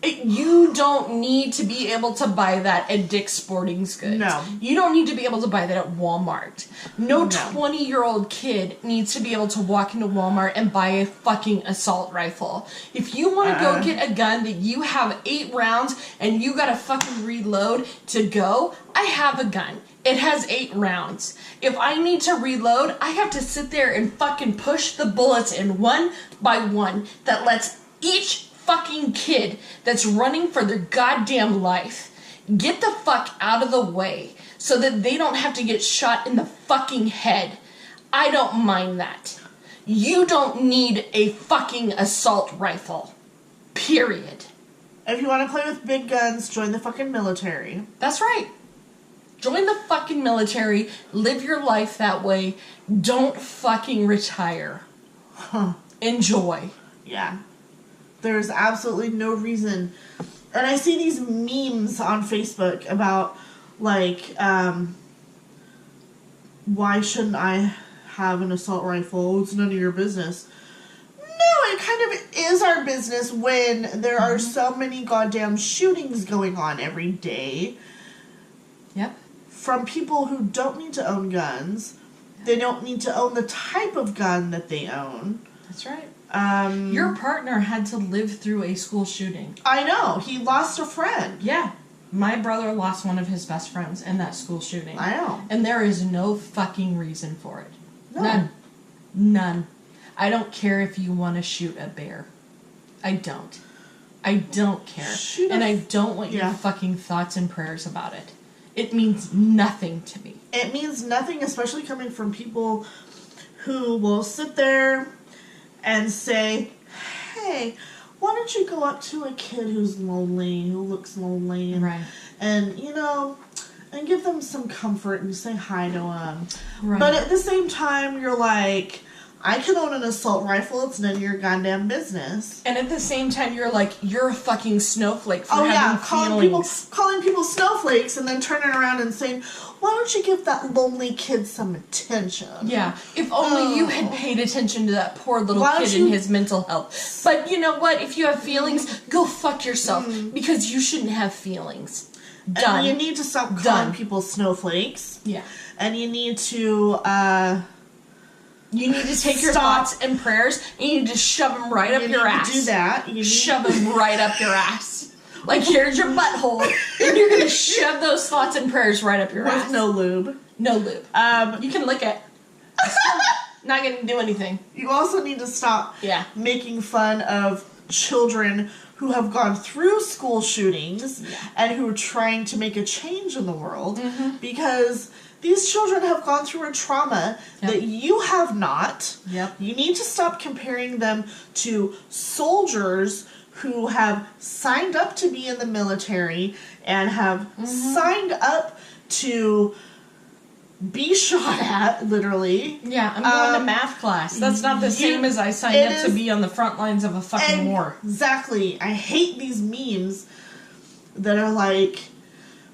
You don't need to be able to buy that at Dick's Sporting Goods. No. You don't need to be able to buy that at Walmart. No 20-year-old kid needs to be able to walk into Walmart and buy a fucking assault rifle. If you want to go get a gun that you have 8 rounds and you gotta fucking reload to go, I have a gun. It has 8 rounds. If I need to reload, I have to sit there and fucking push the bullets in one by one that lets each fucking kid that's running for their goddamn life get the fuck out of the way so that they don't have to get shot in the fucking head. I don't mind that. You don't need a fucking assault rifle. Period. If you want to play with big guns, join the fucking military. That's right. Join the fucking military. Live your life that way. Don't fucking retire. Enjoy. Yeah. There's absolutely no reason. And I see these memes on Facebook about, like, why shouldn't I have an assault rifle? It's none of your business. No, it kind of is our business when there are so many goddamn shootings going on every day. Yep. From people who don't need to own guns. They don't need to own the type of gun that they own. That's right. Your partner had to live through a school shooting. I know. He lost a friend. Yeah. My brother lost one of his best friends in that school shooting. I know. And there is no fucking reason for it. No. None. I don't care if you want to shoot a bear. I don't. I don't care. And I don't want your fucking thoughts and prayers about it. It means nothing to me. It means nothing, especially coming from people who will sit there and say, hey, why don't you go up to a kid who's lonely, who looks lonely, and you know, and give them some comfort and say hi to them. Right. But at the same time, you're like, I can own an assault rifle, it's none of your goddamn business. And at the same time, you're like, you're a fucking snowflake for having feelings. Calling people snowflakes and then turning around and saying, why don't you give that lonely kid some attention? Yeah, if only you had paid attention to that poor little kid and his mental health. But you know what? If you have feelings, go fuck yourself, because you shouldn't have feelings. Done. And you need to stop calling people snowflakes. Yeah. And you need to, take your thoughts and prayers and you need to shove them right up your ass. You need to do that. Shove them right up your ass. Like, here's your butthole, and you're gonna shove those thoughts and prayers right up your ass. With no lube. No lube. You can lick it. Not gonna do anything. You also need to stop making fun of children who have gone through school shootings and who are trying to make a change in the world, because these children have gone through a trauma that you have not. Yep. You need to stop comparing them to soldiers who have signed up to be in the military and have signed up to be shot at, literally. Yeah, I'm going to math class. That's not the same as I signed up to be on the front lines of a fucking war. Exactly. I hate these memes that are like,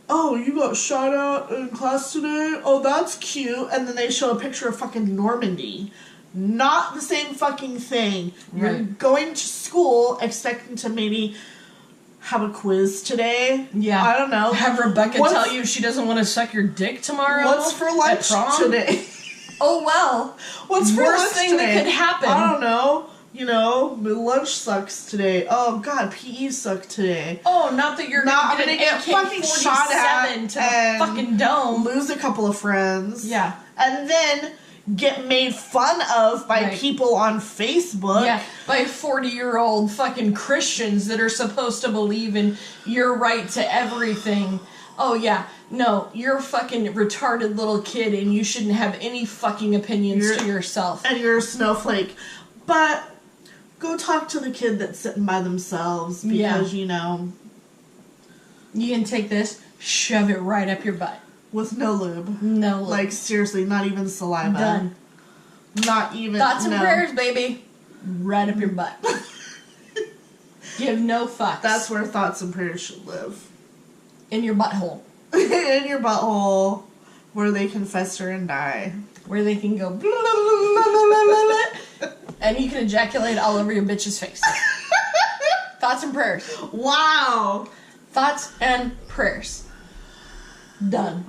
oh, you got shot at in class today? Oh, that's cute. And then they show a picture of fucking Normandy. Not the same fucking thing. You're going to school expecting to maybe have a quiz today. Yeah. I don't know. Have Rebecca tell you she doesn't want to suck your dick tomorrow. What's for lunch today? Oh well. What's for worst lunch thing today? that could happen? I don't know. You know, lunch sucks today. Oh God, PE sucked today. Oh, not that you're Not gonna gonna get get fucking shot at AK-47 to the and fucking dome. lose a couple of friends. Yeah. And then get made fun of by Right. people on Facebook. Yeah, by 40-year-old fucking Christians that are supposed to believe in your right to everything. Oh yeah, no, you're a fucking retarded little kid and you shouldn't have any fucking opinions to yourself. And you're a snowflake. But go talk to the kid that's sitting by themselves because, you know... You can take this, shove it right up your butt. With no lube. No lube. Like, seriously, not even saliva. Done. Not even... Thoughts and prayers, baby. Right up your butt. Give no fucks. That's where thoughts and prayers should live. In your butthole. In your butthole, where they can fester and die. Where they can go... and you can ejaculate all over your bitch's face. Thoughts and prayers. Wow! Thoughts and prayers. Done.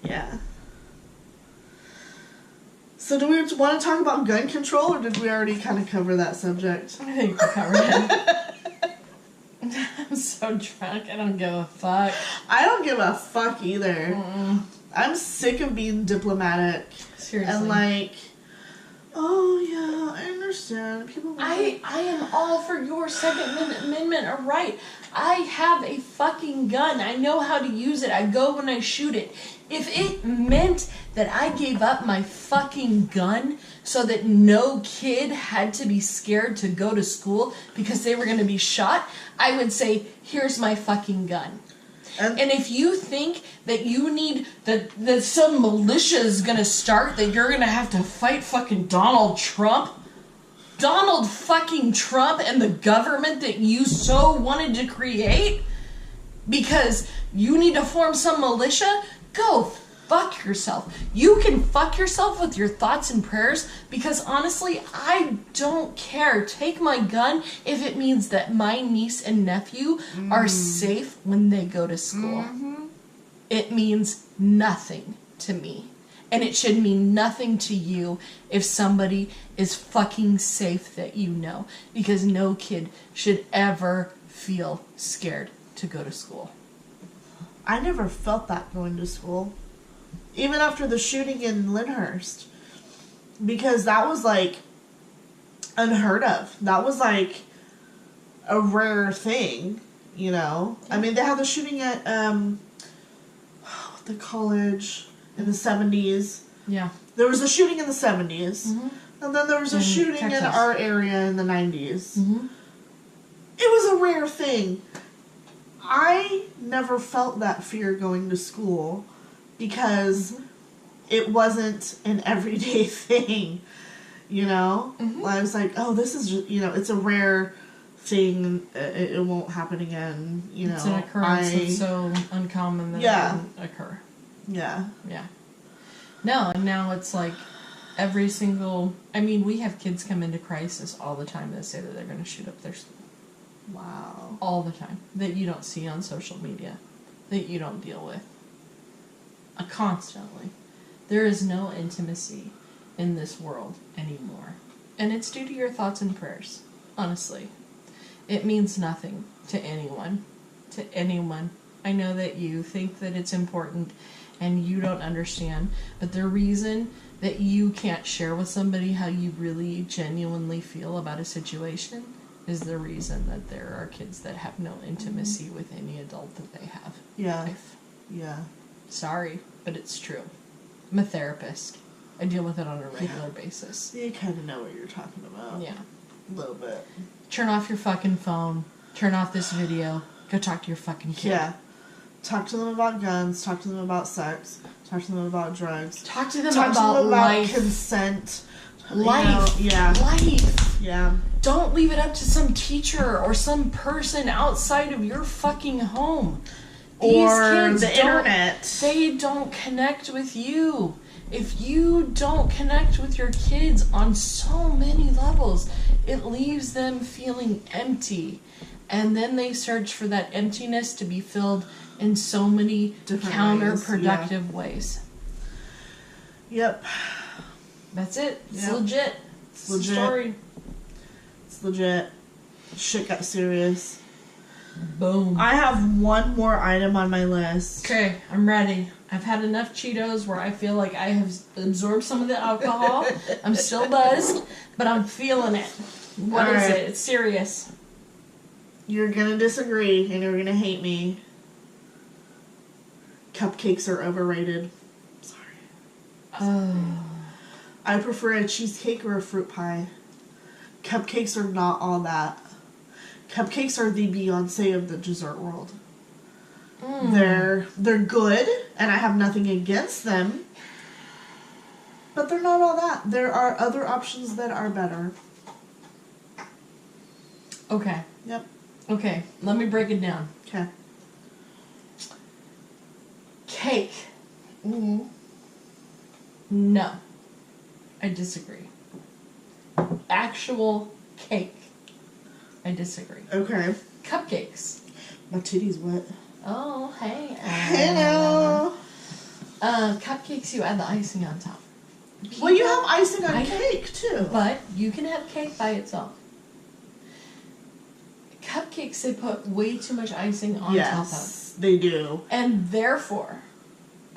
Yeah. So do we want to talk about gun control, or did we already kind of cover that subject? I think we covered it. I'm so drunk, I don't give a fuck. I don't give a fuck either. Mm-mm. I'm sick of being diplomatic. Seriously. And like, oh yeah, I understand. People. I am all for your Second Amendment right. I have a fucking gun. I know how to use it. I go when I shoot it. If it meant that I gave up my fucking gun so that no kid had to be scared to go to school because they were going to be shot, I would say, here's my fucking gun. And if you think that you need, that some militia is going to start, that you're going to have to fight fucking Donald Trump fucking Trump and the government that you so wanted to create because you need to form some militia, go fuck yourself. You can fuck yourself with your thoughts and prayers because honestly, I don't care. Take my gun if it means that my niece and nephew are safe when they go to school. Mm-hmm. It means nothing to me. And it should mean nothing to you if somebody is fucking safe that you know. Because no kid should ever feel scared to go to school. I never felt that going to school. Even after the shooting in Lyndhurst. Because that was like unheard of. That was like a rare thing, you know. I mean, they had the shooting at the college in the 70s. Yeah. There was a shooting in the 70s. Mm-hmm. And then there was a shooting Texas. In our area in the 90s. Mm-hmm. It was a rare thing. I never felt that fear going to school because it wasn't an everyday thing, you know? Mm-hmm. I was like, oh, this is just, you know, it's a rare thing. It won't happen again, you know? It's an occurrence that's so uncommon that it wouldn't occur. Yeah. Yeah. No, and now it's like every single... I mean, we have kids come into crisis all the time that say that they're going to shoot up their school. Wow. All the time. That you don't see on social media. That you don't deal with. Constantly. There is no intimacy in this world anymore. And it's due to your thoughts and prayers. Honestly. It means nothing to anyone. To anyone. I know that you think that it's important and you don't understand, but the reason that you can't share with somebody how you really genuinely feel about a situation is the reason that there are kids that have no intimacy with any adult that they have. Yeah. Life. Yeah. Sorry, but it's true. I'm a therapist. I deal with it on a regular basis. You kind of know what you're talking about. Yeah. A little bit. Turn off your fucking phone. Turn off this video. Go talk to your fucking kid. Yeah. Talk to them about guns. Talk to them about sex. Talk to them about drugs. Talk to them about life. Consent. Life. You know, yeah. Life. Yeah. Don't leave it up to some teacher or some person outside of your fucking home. Or the internet. They don't connect with you. If you don't connect with your kids on so many levels, it leaves them feeling empty. And then they search for that emptiness to be filled in so many different counterproductive ways. Yep. That's it. It's Yep. legit. It's legit. Story. It's legit. Shit got serious. Boom. I have one more item on my list. Okay, I'm ready. I've had enough Cheetos where I feel like I have absorbed some of the alcohol. I'm still buzzed, but I'm feeling it. What is Alright. it? It's serious. You're gonna disagree and you're gonna hate me. Cupcakes are overrated. Sorry. Oh. I prefer a cheesecake or a fruit pie. Cupcakes are not all that. Cupcakes are the Beyonce of the dessert world. They're good, and I have nothing against them. But they're not all that. There are other options that are better. Okay. Yep. Okay, let me break it down. Okay. Cake. Mm-hmm. No. I disagree. Actual cake. I disagree. Okay. Cupcakes. My titty's wet. Oh, hey. Hello. Cupcakes, you add the icing on top. Well, you have icing on I- cake, too. But you can have cake by itself. Cupcakes, they put way too much icing on top of. Yes, they do. And therefore,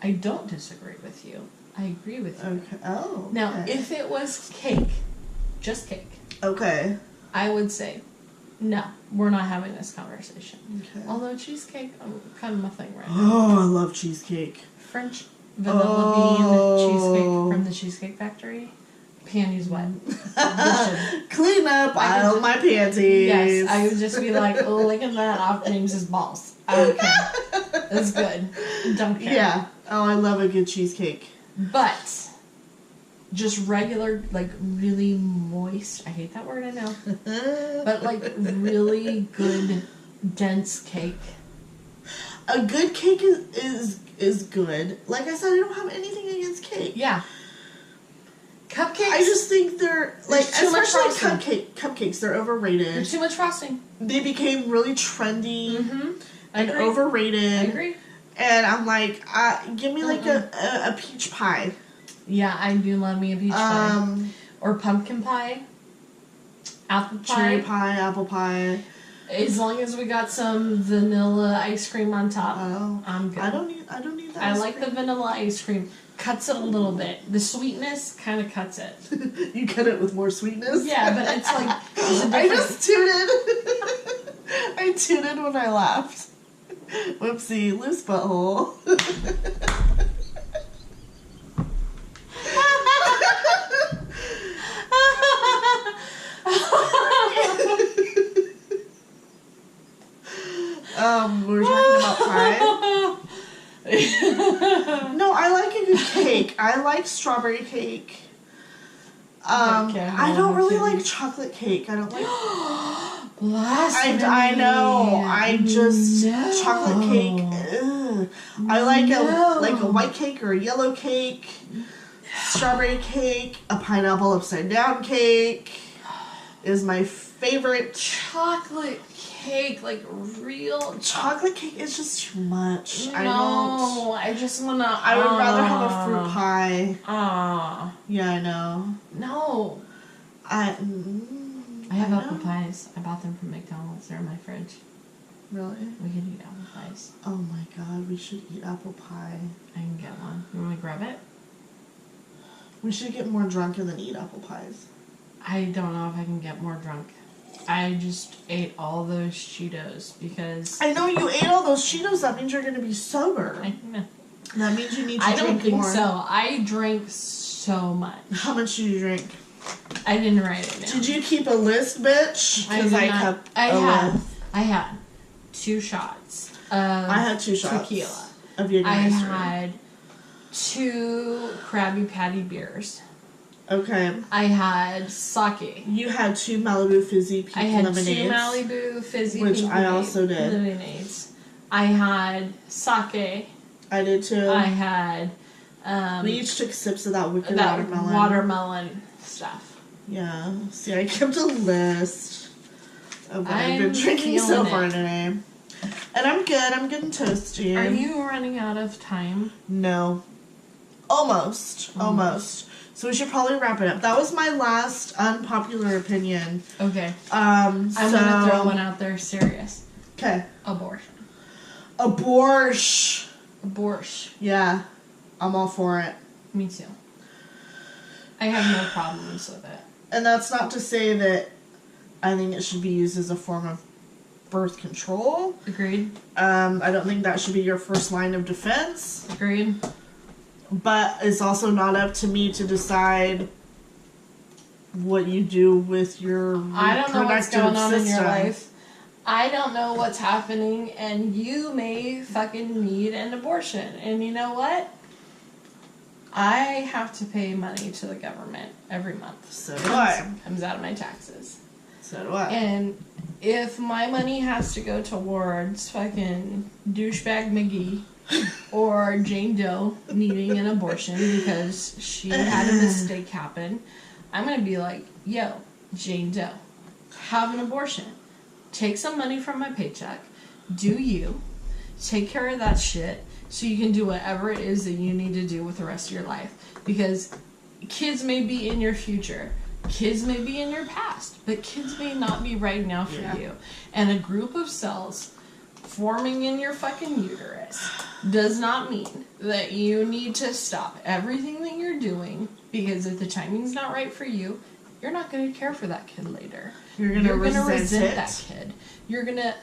I don't disagree with you. I agree with you. Okay. Oh. Now, okay. if it was cake, just cake, Okay. I would say, no, we're not having this conversation. Okay. Although cheesecake, kind of my thing right now. Oh, I love cheesecake. French vanilla bean cheesecake from the Cheesecake Factory. Panties wet. Clean up all my panties. Yes, I would just be like, licking that off James's balls. I don't care. It's good. Don't care. Yeah. Oh, I love a good cheesecake. But just regular, like really moist. I hate that word, I know. But like really good, dense cake. A good cake is good. Like I said, I don't have anything against cake. Yeah. Cupcakes. I just think they're like, too much especially cupcakes. They're overrated. There's too much frosting. They became really trendy and agree. overrated. I agree. And I'm like, give me like a peach pie. Yeah, I do love me a peach pie. Or pumpkin pie. Apple pie. Cherry pie, apple pie. As long as we got some vanilla ice cream on top, Oh, I'm good. I don't need that. I like the vanilla ice cream. Cuts it a little bit. The sweetness kind of cuts it. You cut it with more sweetness. Yeah, but it's like I just tooted. I tooted when I laughed. Whoopsie, loose butthole. We were talking about pie. No, I like a good cake. I like strawberry cake. I don't really like chocolate cake. I don't like. Blasphemy. I know. I just chocolate cake. Ugh. I like a white cake or a yellow cake, strawberry cake, a pineapple upside down cake is my favorite. Chocolate cake, like real Chocolate cake is just too much. No, I just wanna. I would rather have a fruit pie. Yeah, I know. No. I have apple pies. I bought them from McDonald's. They're in my fridge. Really? We can eat apple pies. Oh my god, we should eat apple pie. I can get one. You want me to grab it? We should get more drunk and then eat apple pies. I don't know if I can get more drunk. I just ate all those Cheetos because... I know you ate all those Cheetos. That means you're going to be sober. I know. That means you need to I drink more. don't think so. I drank so much. How much did you drink? I didn't write it down. Did you keep a list, bitch? Because I kept a list. I had 2 shots of I had 2 shots tequila. of your I nice had 2 Krabby Patty beers. Okay. I had sake. You had 2 Malibu Fizzy Pink I had lemonades. 2 Malibu Fizzy Which Pink I also did. lemonades. I had sake. I did too. I had... we each took sips of that wicked that watermelon stuff. Yeah. See, I kept a list of what I've been I'm drinking so feeling far it. today. And I'm good. I'm good and toasty. Are you running out of time? No. Almost. So we should probably wrap it up. That was my last unpopular opinion. Okay. I'm gonna throw one out there. Serious. Okay. Abortion. Yeah. I'm all for it. Me too. I have no problems with it. And that's not to say that I think it should be used as a form of birth control. Agreed. I don't think that should be your first line of defense. Agreed. But it's also not up to me to decide what you do with your I don't know what's going on system. in your life. I don't know what's happening, and you may fucking need an abortion. And you know what? I have to pay money to the government every month. So do I. Comes out of my taxes. So do I. And if my money has to go towards fucking douchebag McGee or Jane Doe needing an abortion because she had a mistake happen, I'm going to be like, yo, Jane Doe, have an abortion. Take some money from my paycheck. Do you. Take care of that shit so you can do whatever it is that you need to do with the rest of your life. Because kids may be in your future. Kids may be in your past. But kids may not be right now for you. And a group of cells forming in your fucking uterus does not mean that you need to stop everything that you're doing because if the timing's not right for you, you're not going to care for that kid later. You're going to resent that kid. You're going to,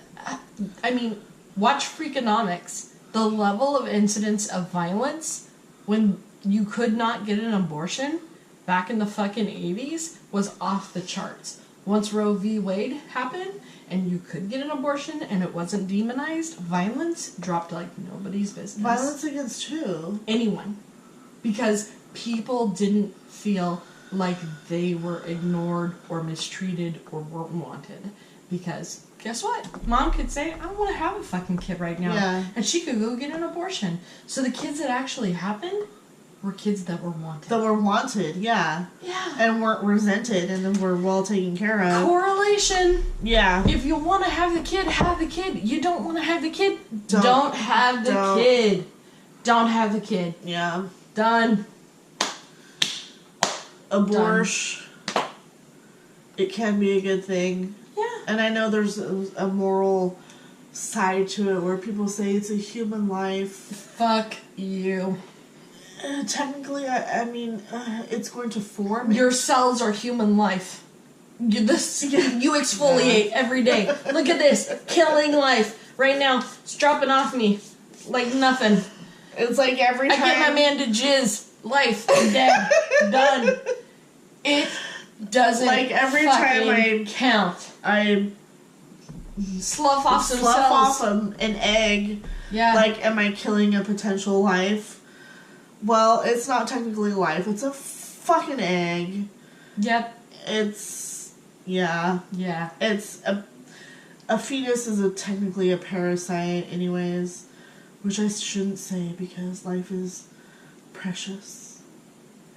watch Freakonomics. The level of incidence of violence when you could not get an abortion back in the fucking 80s was off the charts. Once Roe v. Wade happened and you could get an abortion and it wasn't demonized, violence dropped like nobody's business. Violence against who? Anyone. Because people didn't feel like they were ignored or mistreated or weren't wanted. Because guess what? Mom could say, I don't want to have a fucking kid right now. Yeah. And she could go get an abortion. So the kids that actually happened were kids that were wanted. That were wanted, yeah. Yeah. And weren't resented and were well taken care of. Correlation. Yeah. If you want to have the kid, have the kid. You don't want to have the kid, don't have the kid. Don't have the kid. Yeah. Done. Abortion. It can be a good thing. Yeah. And I know there's a moral side to it where people say it's a human life. Fuck you. Technically, I mean, it's going to form. Your cells are human life. You exfoliate every day. Look at this. Killing life. Right now, it's dropping off me like nothing. It's like every time. I get my man to jizz. Life. Dead. Done. It doesn't like every time I count. I slough off some cells. Off an egg. Yeah. Like, am I killing a potential life? Well, it's not technically life. It's a fucking egg. Yep. It's... Yeah. Yeah. It's... A fetus is technically a parasite anyways. Which I shouldn't say because life is precious.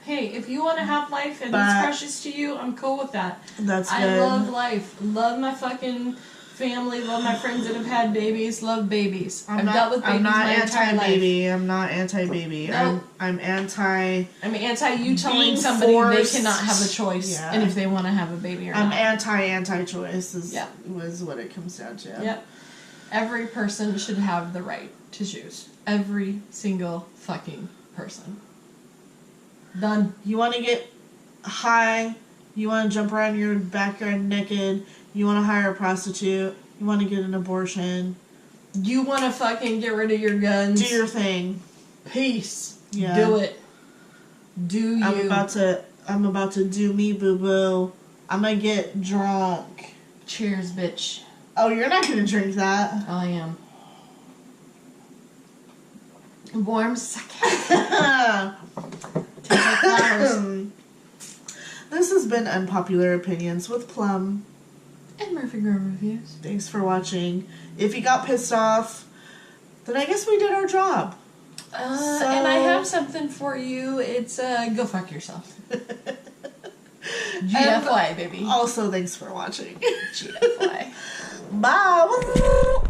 Hey, if you want to have life and it's precious to you, I'm cool with that. That's good. I love life. Love my fucking family. Love my friends that have had babies. Love babies. I've dealt with babies my entire life. I'm not anti-baby. Nope. I'm anti... I'm anti you telling somebody they cannot have a choice and if they want to have a baby or not. I'm anti-choice was what it comes down to. Yep. Every person should have the right to choose. Every single fucking person. Done. You want to get high, you want to jump around your backyard naked, you want to hire a prostitute, you want to get an abortion. You want to fucking get rid of your guns. Do your thing. Peace. Yeah. Do it. Do you. I'm about to do me, boo-boo. I'm going to get drunk. Cheers, bitch. Oh, you're not going to drink that. I am. Warm second. Take my flowers. This has been Unpopular Opinions with Plum. And merfygirlreviews. Thanks for watching. If you got pissed off, then I guess we did our job. And I have something for you. It's, go fuck yourself. GFY, baby. Also, thanks for watching. GFY. Bye.